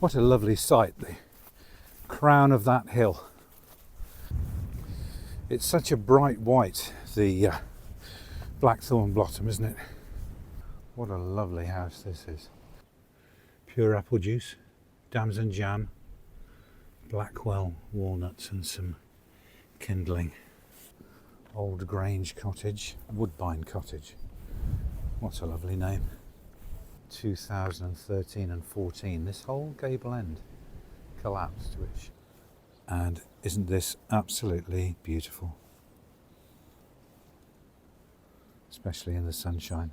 What a lovely sight, the crown of that hill. It's such a bright white, the blackthorn bottom, isn't it? What a lovely house this is. Pure apple juice, damson jam, Blackwell walnuts and some kindling. Old Grange Cottage, Woodbine Cottage. What a lovely name. 2013 and 14, this whole gable end collapsed, and isn't this absolutely beautiful, especially in the sunshine.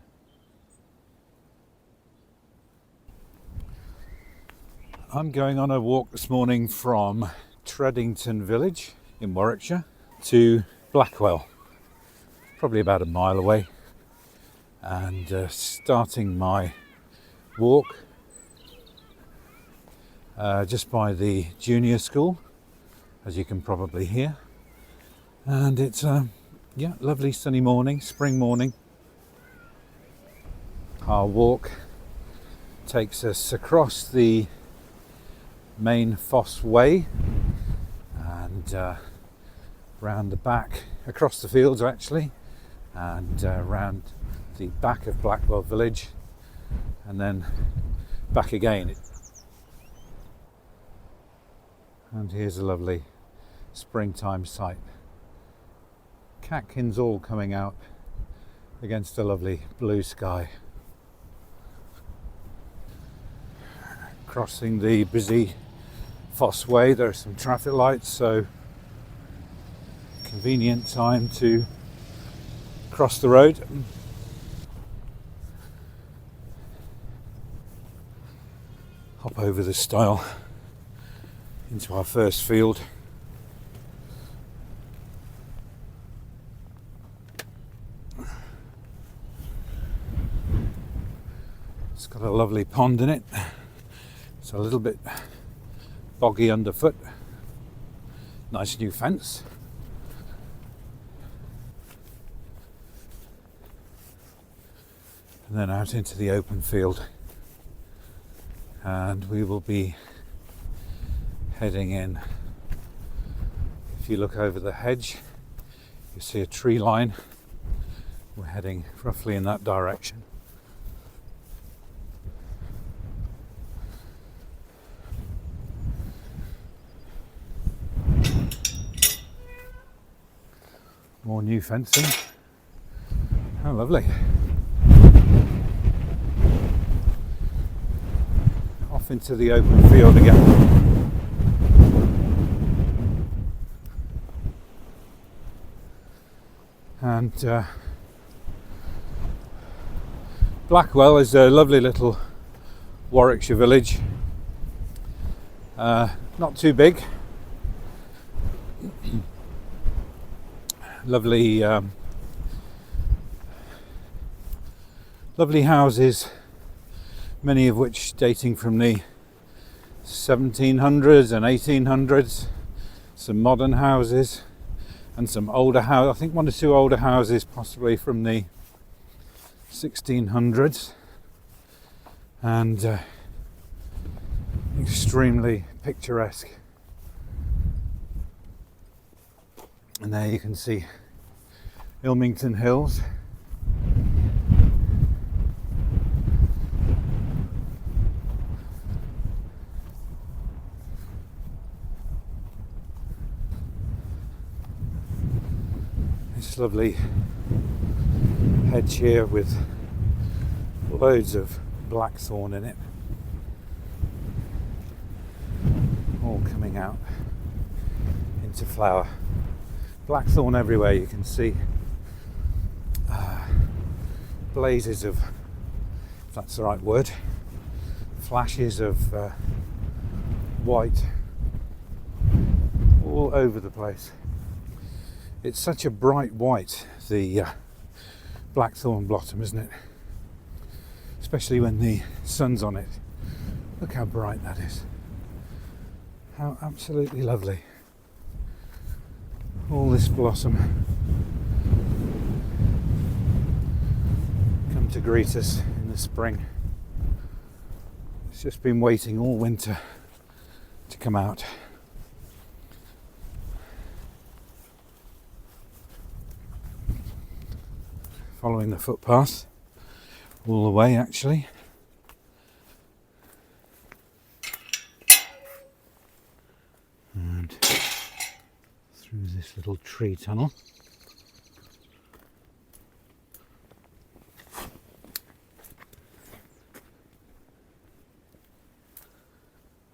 I'm going on a walk this morning from Tredington Village in Warwickshire to Blackwell, probably about a mile away, and starting my walk just by the junior school, as you can probably hear, and it's lovely sunny morning, spring morning. Our walk takes us across the main Foss Way and round the back, across the fields actually, and round the back of Blackwell village, and then back again. And here's a lovely springtime sight. Catkins all coming out against a lovely blue sky. Crossing the busy Foss Way, there are some traffic lights, so convenient time to cross the road. Hop over the stile into our first field. It's got a lovely pond in it. It's a little bit boggy underfoot. Nice new fence. And then out into the open field. And we will be heading in. If you look over the hedge, you see a tree line. We're heading roughly in that direction. More new fencing. How lovely. Off into the open field again. And Blackwell is a lovely little Warwickshire village. Not too big. Lovely, lovely houses, many of which dating from the 1700s and 1800s. Some modern houses and some older houses. I think one or two older houses, possibly from the 1600s, and extremely picturesque. And there you can see Ilmington Hills. This lovely hedge here with loads of blackthorn in it, all coming out into flower. Blackthorn everywhere, you can see blazes of, if that's the right word, flashes of white all over the place. It's such a bright white, the blackthorn bottom, isn't it? Especially when the sun's on it. Look how bright that is. How absolutely lovely. All this blossom. come to greet us in the spring. It's just been waiting all winter to come out. Following the footpath all the way, actually. And through this little tree tunnel.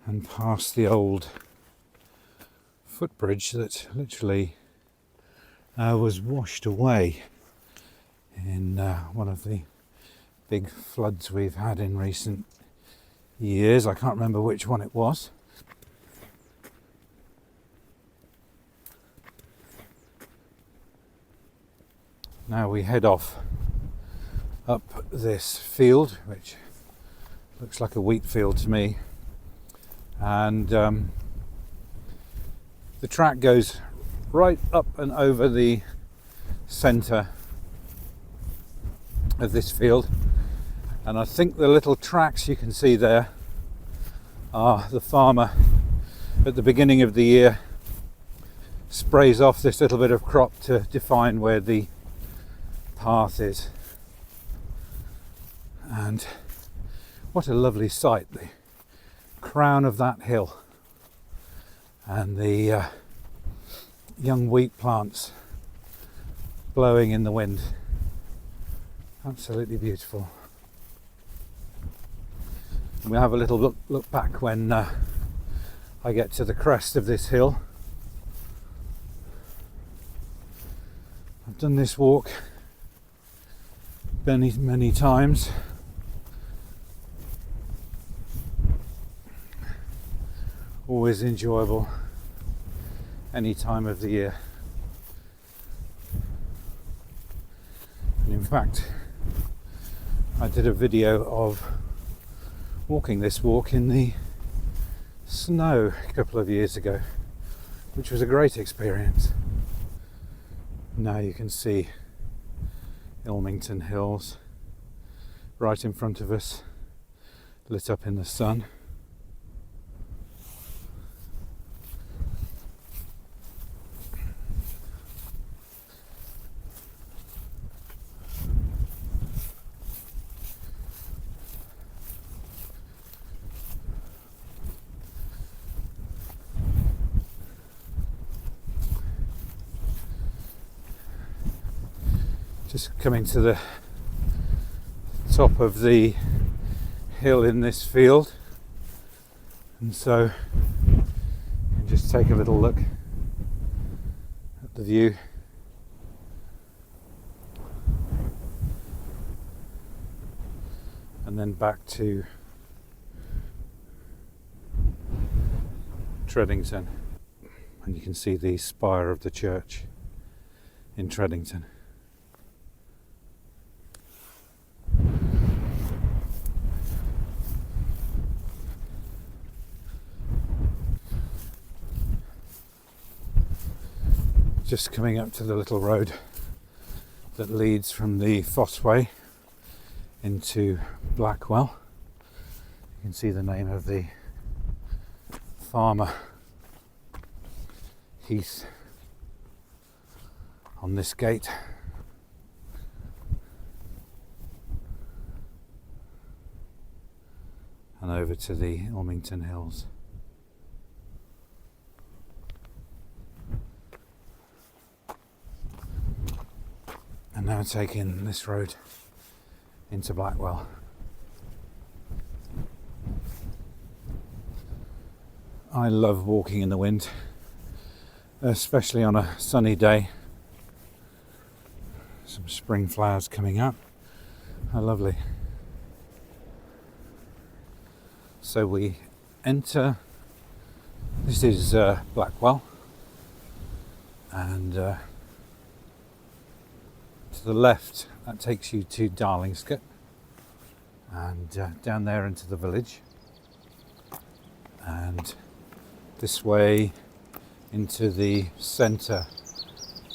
And past the old footbridge that literally was washed away in one of the big floods we've had in recent years. I can't remember which one it was. Now we head off up this field, which looks like a wheat field to me, and the track goes right up and over the centre of this field, and I think the little tracks you can see there are the farmer at the beginning of the year sprays off this little bit of crop to define where the path is. And what a lovely sight, the crown of that hill and the young wheat plants blowing in the wind. Absolutely beautiful. And we'll have a little look back when I get to the crest of this hill. I've done this walk many times. Always enjoyable any time of the year. And in fact, I did a video of walking this walk in the snow a couple of years ago, which was a great experience. Now you can see Ilmington Hills right in front of us, lit up in the sun. Just coming to the top of the hill in this field, and so you can just take a little look at the view. And then back to Tredington, and you can see the spire of the church in Tredington. Just coming up to the little road that leads from the Fossway into Blackwell. You can see the name of the farmer Heath on this gate. And over to the Ilmington Hills. And now taking this road into Blackwell. I love walking in the wind, especially on a sunny day. Some spring flowers coming up. How lovely. So we enter, this is Blackwell, and to the left that takes you to Darlingscott, and down there into the village, and this way into the centre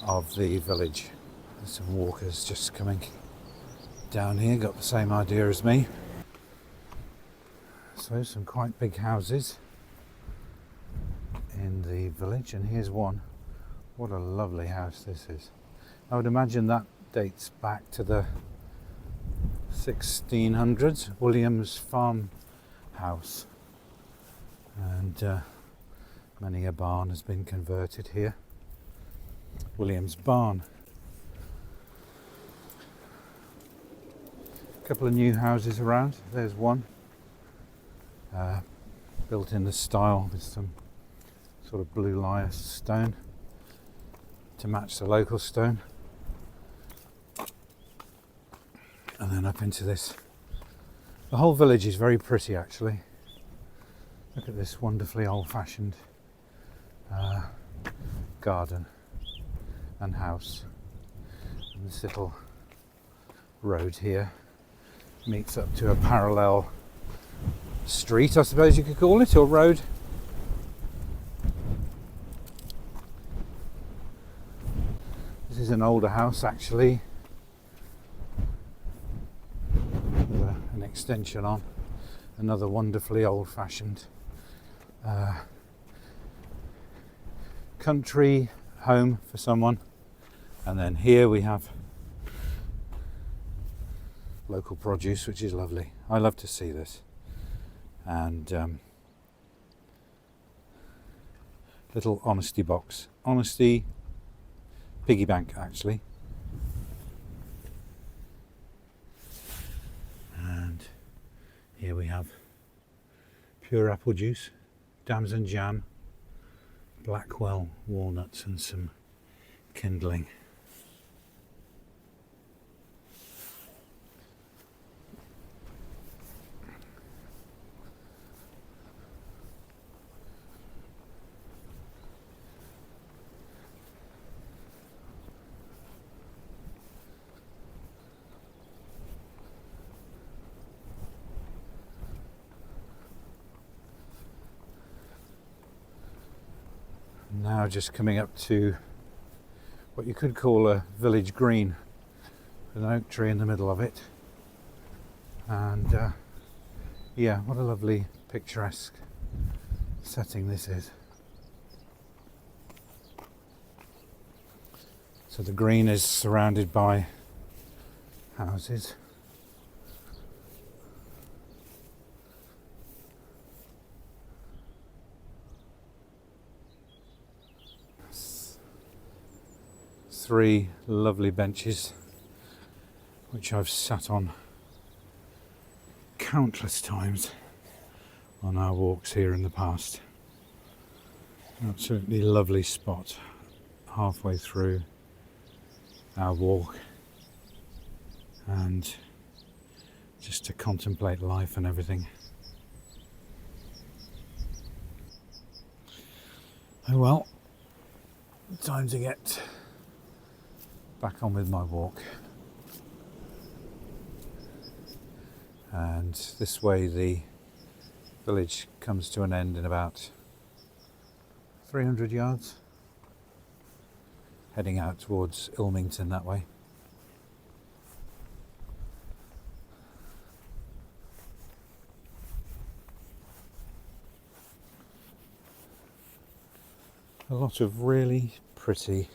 of the village. There's some walkers just coming down here got the same idea as me. So some quite big houses in the village, and here's one. What a lovely house this is. I would imagine that dates back to the 1600s, William's farmhouse, and many a barn has been converted here. William's barn. A couple of new houses around. There's one built in the style with some sort of blue lias stone to match the local stone. And then up into this. The whole village is very pretty actually. Look at this wonderfully old-fashioned garden and house. And this little road here meets up to a parallel street, I suppose you could call it, or road. This is an older house actually, with an extension on. Another wonderfully old-fashioned country home for someone. And then here we have local produce, which is lovely. I love to see this. And little honesty box, honesty piggy bank actually. And here we have pure apple juice, damson jam, Blackwell walnuts, and some kindling. Now just coming up to what you could call a village green, with an oak tree in the middle of it. And yeah, what a lovely picturesque setting this is. So the green is surrounded by houses. Three lovely benches which I've sat on countless times on our walks here in the past. Absolutely lovely spot halfway through our walk, and just to contemplate life and everything. Oh well, time to get back on with my walk. And this way the village comes to an end in about 300 yards, heading out towards Ilmington that way. A lot of really pretty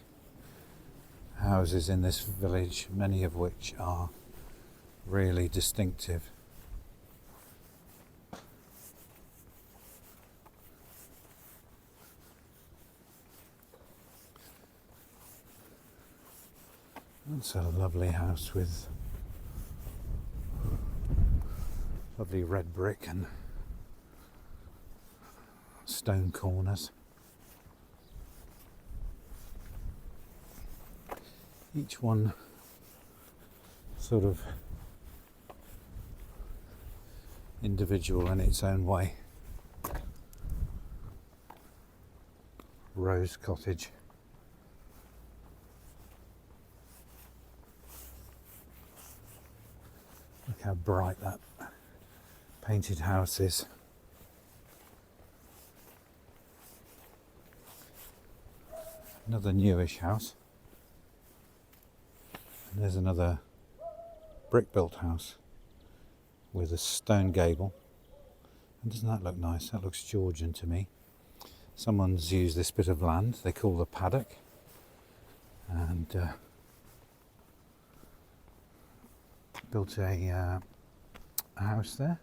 houses in this village, many of which are really distinctive. That's a lovely house with lovely red brick and stone corners. Each one sort of individual in its own way. Rose Cottage. Look how bright that painted house is. Another newish house. And there's another brick built house with a stone gable. And doesn't that look nice? That looks Georgian to me. Someone's used this bit of land they call the paddock, and built a house there.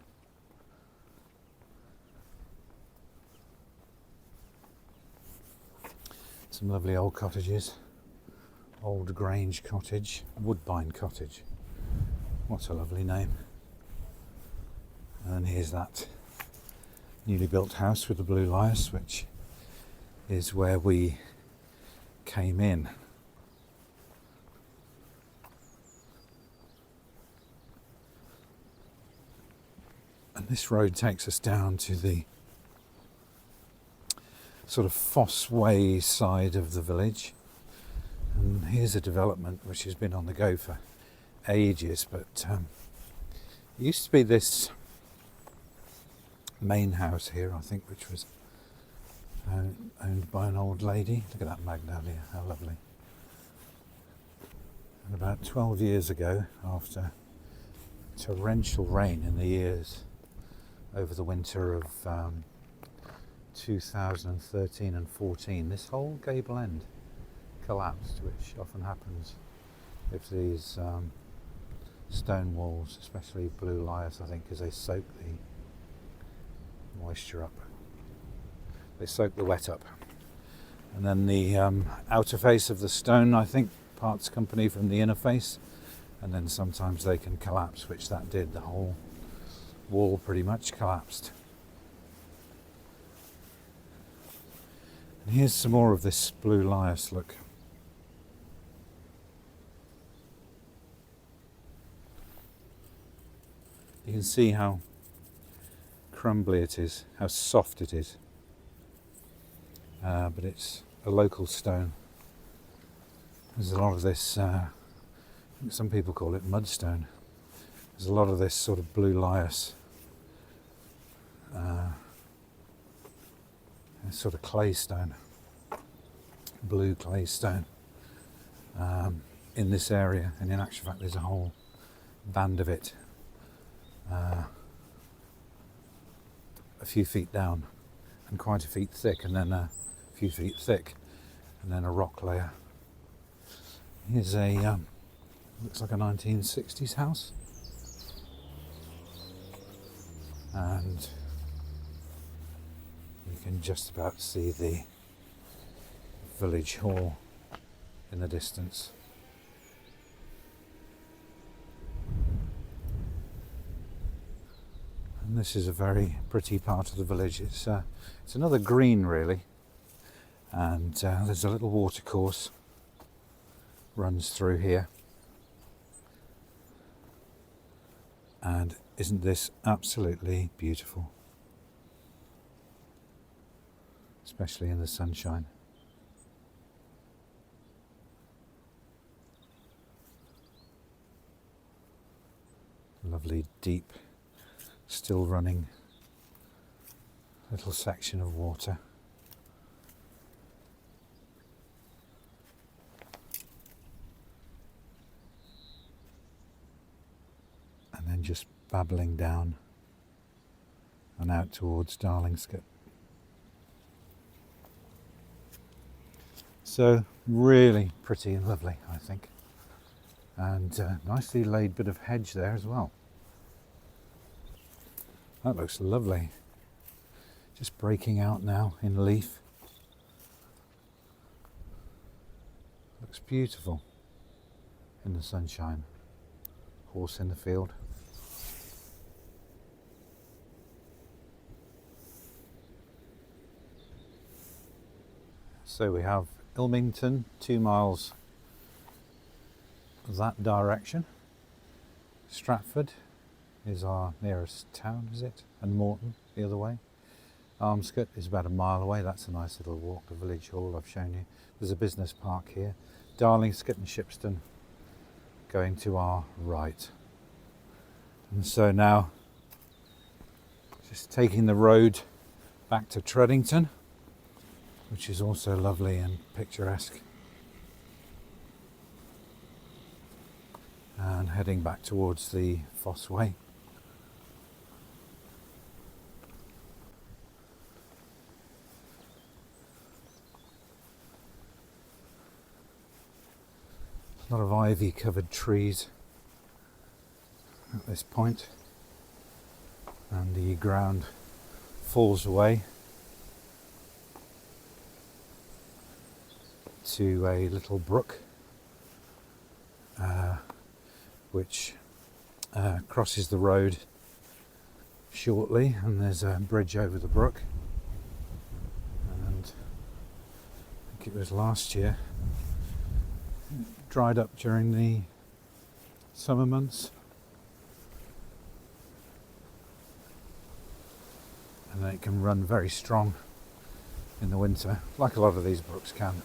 Some lovely old cottages. Old Grange Cottage, Woodbine Cottage. What a lovely name. And here's that newly built house with the blue lias, which is where we came in. And this road takes us down to the sort of Foss Way side of the village. And here's a development which has been on the go for ages, but it used to be this main house here, I think, which was owned by an old lady. Look at that magnolia, how lovely. And about 12 years ago, after torrential rain in the years over the winter of 2013 and 14, this whole gable end collapsed, which often happens if these stone walls, especially blue lias, I think, because they soak the moisture up. They soak the wet up. And then the outer face of the stone, I think, parts company from the inner face, and then sometimes they can collapse, which that did. The whole wall pretty much collapsed. And here's some more of this blue lias, look. You can see how crumbly it is, how soft it is. But it's a local stone. There's a lot of this, I think some people call it mudstone. There's a lot of this sort of blue lias, sort of clay stone, blue clay stone in this area. And in actual fact there's a whole band of it a few feet down and quite a feet thick, and then a few feet thick, and then a rock layer. Here's a looks like a 1960s house, and you can just about see the village hall in the distance. And this is a very pretty part of the village. It's another green, really, and there's a little water course runs through here. And isn't this absolutely beautiful? Especially in the sunshine. Lovely, deep, still running little section of water. And then just babbling down and out towards Darlingscott. So really pretty and lovely, I think. And nicely laid bit of hedge there as well. That looks lovely. Just breaking out now in leaf. Looks beautiful in the sunshine. Horse in the field. So we have Ilmington, 2 miles that direction. Stratford is our nearest town, is it? And Morton the other way. Armscott is about a mile away. That's a nice little walk. The village hall I've shown you. There's a business park here. Darlingscott and Shipston going to our right. And so now just taking the road back to Tredington, which is also lovely and picturesque. And and heading back towards the Fossway. A lot of ivy covered trees at this point, and the ground falls away to a little brook which crosses the road shortly, and there's a bridge over the brook. And I think it was last year it dried up during the summer months, and then it can run very strong in the winter, like a lot of these brooks can.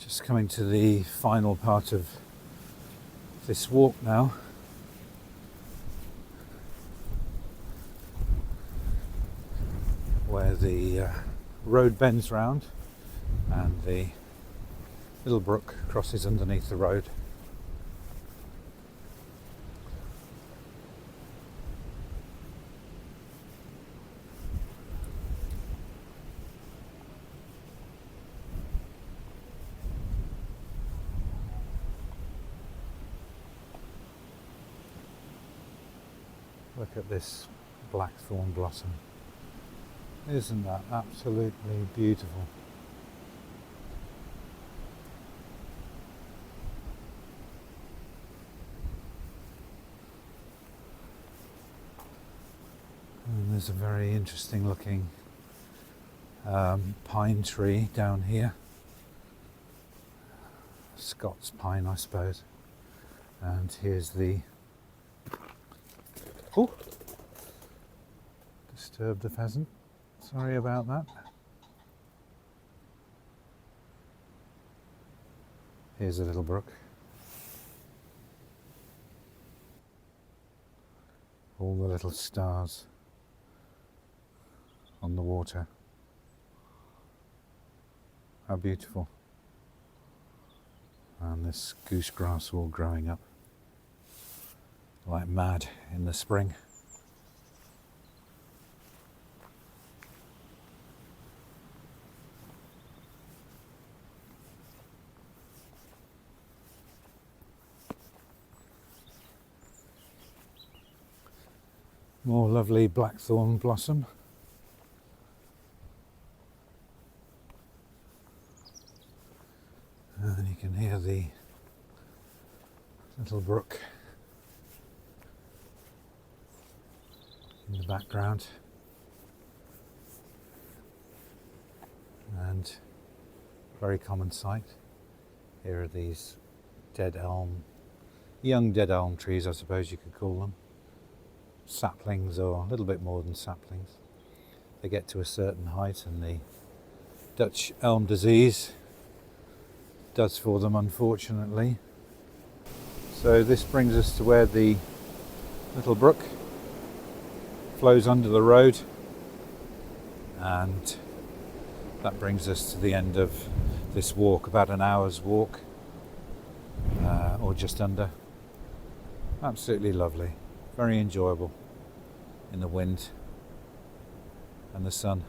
Just coming to the final part of this walk now. Where the road bends round and the little brook crosses underneath the road. Look at this blackthorn blossom. Isn't that absolutely beautiful? And there's a very interesting looking pine tree down here. Scots pine, I suppose. And here's the... Oh! Disturbed the pheasant. Sorry about that. Here's a little brook. All the little stars on the water. How beautiful. And this goose grass all growing up like mad in the spring. More lovely blackthorn blossom. And you can hear the little brook in the background. And very common sight. Here are these dead elm, young dead elm trees, I suppose you could call them. Saplings, or a little bit more than saplings. They get to a certain height and the Dutch elm disease does for them, unfortunately. So this brings us to where the little brook flows under the road, and that brings us to the end of this walk, about an hour's walk, or just under. Absolutely lovely, very enjoyable in the wind and the sun.